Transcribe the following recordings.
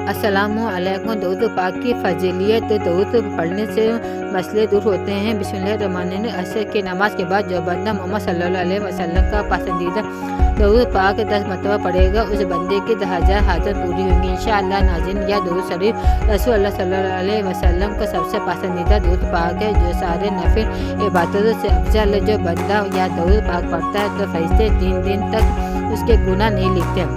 अस्सलामु अलैकुम। दरूद पाक की फजीलियत। दरूद पढ़ने से मसले दूर होते हैं। बिस्मिल्लाहिर्रहमानिर्रहीम। असर की नमाज के बाद जो बंदा मोहम्मद सल्लल्लाहु अलैहि वसल्लम का पसंदीदा दरूद पाक 10 मरतबा पढ़ेगा, उस बंदे की 10,000 हाजत पूरी होंगी इंशाअल्लाह। नाज़रीन, यह दरूद शरीफ रसूलुल्लाह सल्लल्लाहु अलैहि वसल्लम का सबसे पसंदीदा दरूद पाक है, जो सारे नफिल इबादतों से अफजल है। जो बंदा यह दरूद पाक पढ़ता है तो फरिश्ते 3 दिन तक उसके गुनाह नहीं लिखते।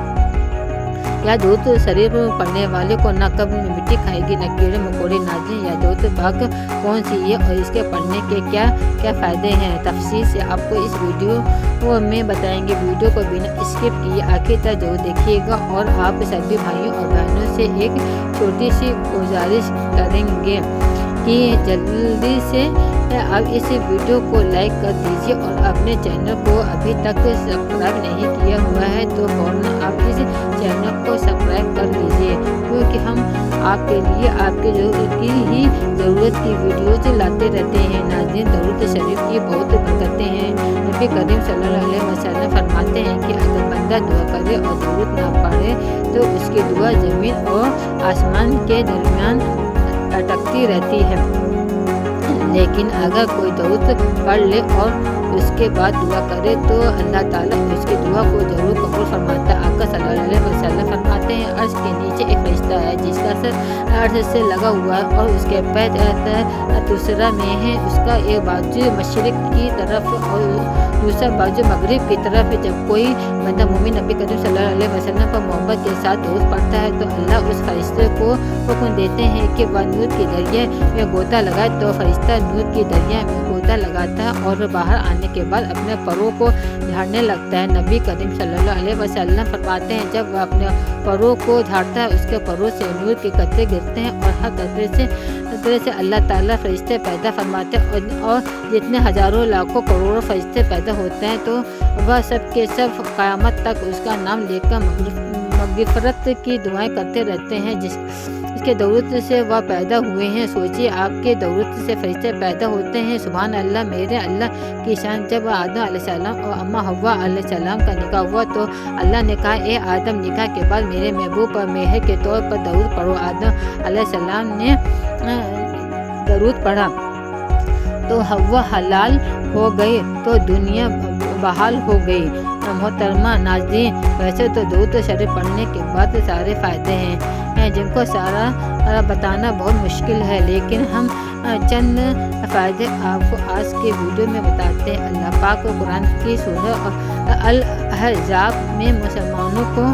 यह दरूद शरीफ पढ़ने वाले को न कब्र में मिट्टी खाएगी न कीड़े मकोड़े। नाज़रीन, यह दरूद पाक कौन सी है और इसके पढ़ने के क्या क्या फ़ायदे हैं, तफसील से आपको इस वीडियो में बताएंगे। वीडियो को बिना स्किप किए आखिर तक जरूर देखिएगा। और आप सभी भाइयों और बहनों से एक छोटी सी गुजारिश करेंगे कि जल्दी से आप इस वीडियो को लाइक कर दीजिए और अपने चैनल को अभी तक सब्सक्राइब नहीं किया हुआ है तो फौरन आप इस चैनल को सब्सक्राइब कर लीजिए, क्योंकि हम आपके लिए आपकी ज़रूरत की वीडियोज लाते रहते हैं। नाज़रीन, दरूद शरीफ की बहुत बरकतें हैं। नबी करीम सल्लल्लाहु अलैहि वसल्लम फरमाते हैं कि अगर बंदा दुआ करे और दरूद ना पढ़े तो उसकी दुआ ज़मीन और आसमान के दरमियान अटकती रहती है। लेकिन अगर कोई दरूद पढ़ ले और उसके बाद दुआ करे तो अल्लाह ताला उसकी दुआ को जरूर कबूल फरमाता है। आका सल्लल्लाहु अलैहि वसल्लम फरमाते हैं, अर्श के नीचे एक फरिश्ता है जिसका सर अर्श से लगा हुआ है और उसके पैर दूसरा में है। उसका एक बाजू मशरिक की तरफ और दूसरा बाजू मगरिब की तरफ। जब कोई बंदा मोमिन नबी करीम सल्लल्लाहु अलैहि वसल्लम पर मोहब्बत के साथ दरूद पढ़ता है तो अल्लाह उस फरिश्ते को हुक्म देते हैं कि वह नूर के दरिया में गोता लगाए। तो फरिश्ता नूर के दरिया में गोता लगाता है और बाहर आने के बाद अपने परों को झाड़ने लगता है। नबी करीम सल्लल्लाहु अलैहि वसल्लम फरमाते हैं, जब वह अपने परों को झाड़ता है उसके परों से नूर के कतरे गिरते हैं और हर कतरे से अल्लाह ताला फरिश्ते पैदा फरमाते हैं। और जितने हजारों लाखों करोड़ों फरिश्ते पैदा होते हैं तो वह सब के सब क़यामत तक उसका नाम लेकर मग़फ़िरत की दुआएं करते रहते हैं जिसके दरूद से वह पैदा हुए हैं। सोचिए, आपके दरूद से फरिश्ते पैदा होते हैं। सुभान अल्लाह, मेरे अल्लाह की शान। जब आदम अलैहिस्सलाम और अम्मा हव्वा अलैहिस्सलाम का निकाह हुआ तो अल्लाह ने कहा, ए आदम, निकाह के बाद मेरे महबूब पर मेहर के तौर पर दरूद पढ़ो। आदम अलैहिस्सलाम ने दरूद पढ़ा तो हव्वा हलाल हो गई तो दुनिया बहाल हो गई। मोहतरमा नाज़रीन, वैसे तो दरूद शरीफ पढ़ने के बाद सारे फ़ायदे हैं जिनको सारा बताना बहुत मुश्किल है, लेकिन हम चंद फ़ायदे आपको आज के वीडियो में बताते हैं। अल्लाह पाक को कुरान की सूरह अल-अहज़ाब में मुसलमानों को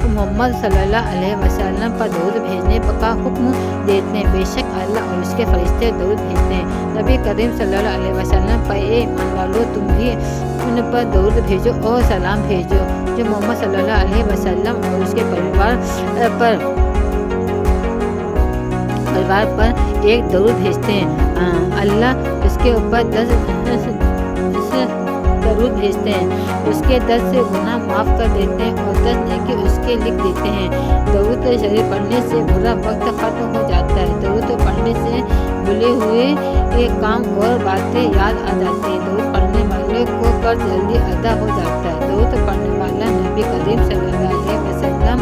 मोहम्मद सल्लल्लाहु अलैहि वसल्लम पर दरूद भेजने का हुक्म देते हैं। बेशक अल्लाह और उसके फरिश्ते दरूद भेजते हैं। नबी करीम सल्लल्लाहु अलैहि वसल्लम पर, ए ईमान वालों, तुम भी उन पर दरूद भेजो और सलाम भेजो जो मोहम्मद सल्लल्लाहु अलैहि वसल्लम और उसके परिवार पर एक दरूद भेजते हैं। अल्लाह उसके ऊपर 10 दरूद भेजते हैं, उसके 10 से गुनाह माफ़ कर देते हैं और 10 नेकी उसके लिख देते हैं। दरूद शरीफ पढ़ने से बुरा वक्त ख़त्म हो जाता है। दरूद पढ़ने से भूले हुए एक काम और बातें याद आ जाती हैं। दरूद पढ़ने वाले को कर्ज जल्दी अदा हो जाता है। दरूद पढ़ने वाला नबी करीम सल्लल्लाहु अलैहि वसल्लम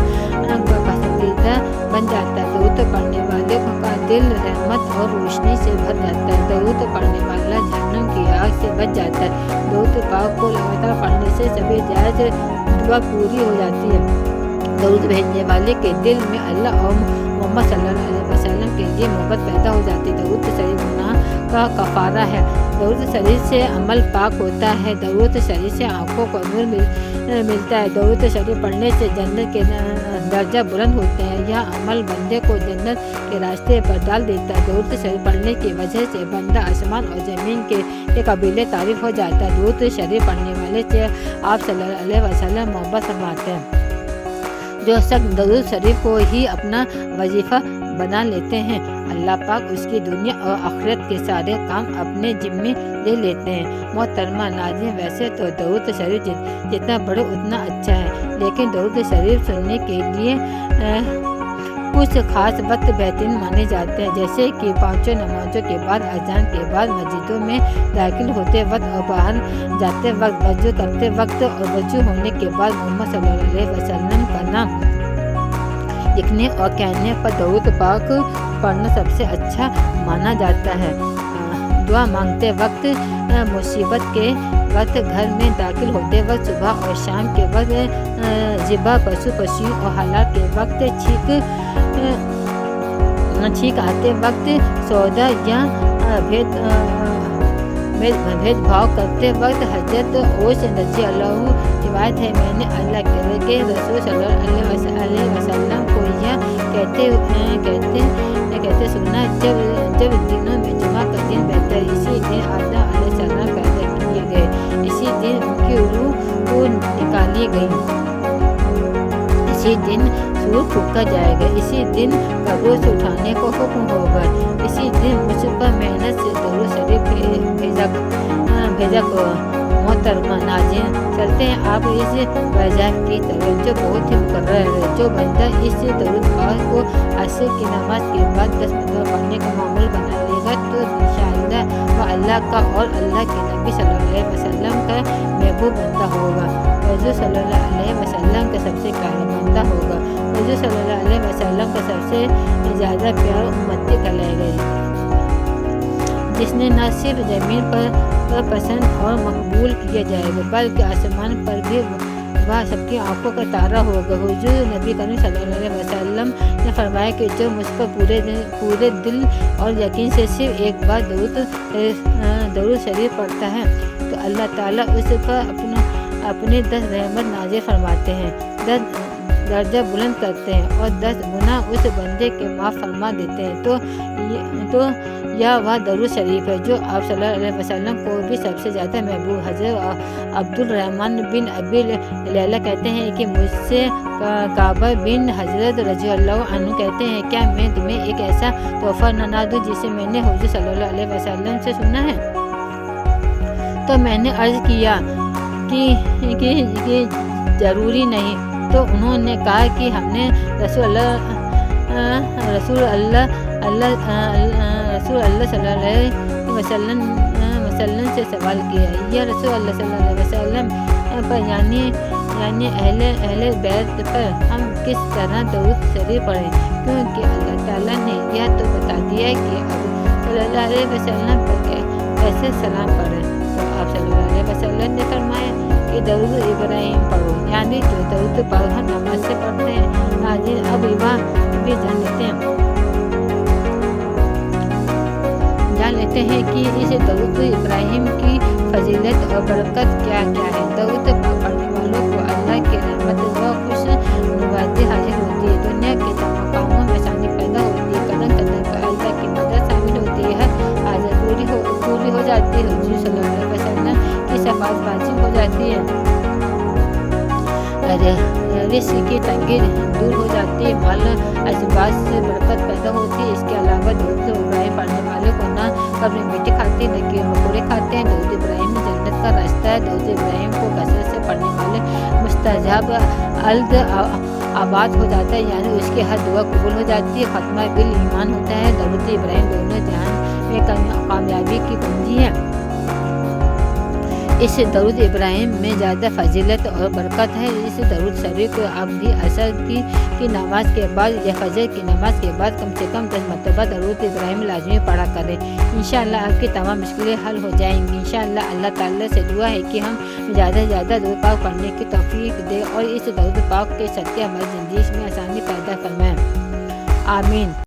का पसंदीदा बन जाता है। दरूद पढ़ने वाले का दिल रहमत और रोशनी से भर जाता है। दरूद पढ़ने वाला जहन्नम की आग से बच जाता है। दरूद पाक को लगातार पढ़ने से सभी जायज़ दुआ पूरी हो जाती है। दरूद भेजने वाले के दिल में अल्लाह और मोहम्मद सल्लल्लाहु अलैहि वसल्लम के लिए मोहब्बत पैदा हो जाती है। दरूद शरीफ गुनाह का कफ़ारा है। दरूद शरीफ से अमल पाक होता है। दरूद शरीफ से आँखों को नूर मिलता है। दरूद शरीफ पढ़ने से जन्नत के दर्जा बुलंद होते हैं। यह अमल बंदे को जन्नत के रास्ते पर डाल देता है। दरूद शरीफ पढ़ने की वजह से बंदा आसमान और ज़मीन के काबिल तारीफ़ हो जाता है। दरूद शरीफ पढ़ने वाले से आप सल्लल्लाहु अलैहि वसल्लम मोहब्बत फरमाते हैं। जो शख्स दरूद शरीफ को ही अपना वजीफ़ा बना लेते हैं, अल्लाह पाक उसकी दुनिया और आखिरत के सारे काम अपने जिम्मे ले लेते हैं। मोहतरमा नाज़रीन, वैसे तो दरूद शरीफ जितना पढ़ो उतना अच्छा है, लेकिन दरूद शरीफ सुनने के लिए कुछ खास वक्त बेहतरीन माने जाते हैं, जैसे कि पाँचों नमाजों के बाद, अजान के बाद, मस्जिदों में दाखिल होते वक्त और बाहर जाते वक्त, वजू करते वक्त और वजू होने के बाद मोहम्मद सल्लल्लाहु अलैहि वसल्लम का नाम لکھنے اور کہنے پر درود پاک پڑھنا سب سے اچھا مانا جاتا ہے۔ دعا مانگتے وقت، مصیبت کے وقت، گھر میں داخل ہوتے وقت، صبح اور شام کے وقت، ذبح پشیوں اور حالات کے وقت، چھینک آتے وقت، سودا یا بھید بھاؤ کرتے وقت۔ حضرت اوس رضی اللہ روایت ہے، میں نے اللہ کے رسول صلی اللہ علیہ وسلم کو یہ کہتے سنا، جب دنوں میں جمعہ کا دن بہتر، اسی دن آدم علیہ السلام پیدا کیے گئے، اسی دن ان کی روح نکالی گئی، اسی دن سور پھونکا جائے گا، اسی دن قبروں سے اٹھانے کو حکم ہوگا، اسی دن مجھ پر محنت سے درود شریف بھیجا کرو۔ محترمہ ناظرین، چلتے ہیں آپ اس وجہ کی توجہ بہت ہی مقرر ہے۔ جو بندہ اس درود پاک کو عصر کی نماز کے بعد 10 مرتبہ پڑھنے کا معمول بنا لے گا تو انشاءاللہ وہ اللہ کا اور اللہ کے نبی صلی اللہ علیہ وسلم کا محبوب بندہ ہوگا، حضور صلی اللہ علیہ وسلم کا سب سے پیارا بندہ ہوگا، حضور صلی اللہ علیہ وسلم کا سب سے زیادہ پیارا امتی کہلائے گئے، جس نے نہ صرف زمین پر پسند اور مقبول کیا جائے گا بلکہ آسمان پر بھی وہ سب کی آنکھوں کا تارا ہوگا۔ حضور نبی کریم صلی اللہ علیہ وسلم نے فرمایا کہ جو مجھ پر پورے دل اور یقین سے صرف ایک بار درود شریف پڑھتا ہے تو اللہ تعالیٰ اس پر اپنے 10 رحمت نازل فرماتے ہیں، 10 درجہ بلند کرتے ہیں اور 10 گناہ اس بندے کے معاف فرما دیتے ہیں۔ تو یہ وہ درود شریف ہے جو آپ صلی اللہ علیہ وسلم کو بھی سب سے زیادہ محبوب۔ حضرت عبد الرحمن بن ابی لیلہ کہتے ہیں کہ مجھ سے کعبہ بن حضرت رضی اللہ عنہ کہتے ہیں، کیا میں تمہیں ایک ایسا تحفہ نہ دوں جسے میں نے حضور صلی اللہ علیہ وسلم سے سنا ہے؟ تو میں نے عرض کیا کہ ضروری نہیں۔ تو انہوں نے کہا کہ ہم نے رسول اللہ صلی اللہ علیہ وسلم سے سوال کیا، یا رسول اللہ صلی اللہ علیہ وسلم پر یعنی اہل بیت پر ہم کس طرح درود شریف پڑھیں، کیونکہ اللہ تعالیٰ نے یہ تو بتا دیا ہے کہ اب صلی اللہ علیہ وسلم پر کیسے سلام پڑھیں۔ تو آپ صلی اللہ علیہ وسلم نے فرمایا کہ درود ابراہیم پڑھو، یعنی جو درود پاک ہم نماز سے پڑھتے ہیں۔ ناظرین، اب بھی جان لیتے ہیں کہ اس درود ابراہیم کی فضیلت اور برکت کیا ہے۔ درود پاک پڑھنے والوں کو اللہ کی رحمت و خوش نواتی حاصل ہوتی ہے، دنیا کے تمام کاموں میں آسانی پیدا ہوتی ہے، قدم قدم پر اللہ کی مدد شامل ہوتی ہے، ہر حاجت پوری ہو جاتی ہے، حضور صلی اللہ علیہ وسلم کی شفاعت واجب ہو جاتی ہے، رزق کی تنگی دور ہو جاتی ہے، مال اسباب سے برکت پیدا ہوتی ہے۔ اس کے علاوہ درود ابراہیم پڑھنے والے کو نہ قبر مٹی کھاتی نہ کیڑے مکوڑے کھاتے ہیں۔ درود ابراہیم جنت کا راستہ ہے۔ درود ابراہیم کو کثرت سے پڑھنے والے مستجاب الد آباد ہو جاتا ہے، یعنی اس کی ہر دعا قبول ہو جاتی ہے، خاتمہ بالایمان ہوتا ہے۔ درود ابراہیم دونوں جہان میں کامیابی کی کنجی ہے۔ اس درود ابراہیم میں زیادہ فضیلت اور برکت ہے۔ اس درود شریف کو آپ بھی عصر کی نماز کے بعد یا فجر کی نماز کے بعد کم سے کم 10 مرتبہ درود ابراہیم لازمی پڑھا کریں، انشاءاللہ آپ کی تمام مشکلیں حل ہو جائیں گی۔ انشاءاللہ اللہ تعالیٰ سے دعا ہے کہ ہم زیادہ سے زیادہ درود پاک پڑھنے کی توفیق دے اور اس درود پاک کے صدقے ہماری زندگی میں آسانی پیدا فرمائے، آمین۔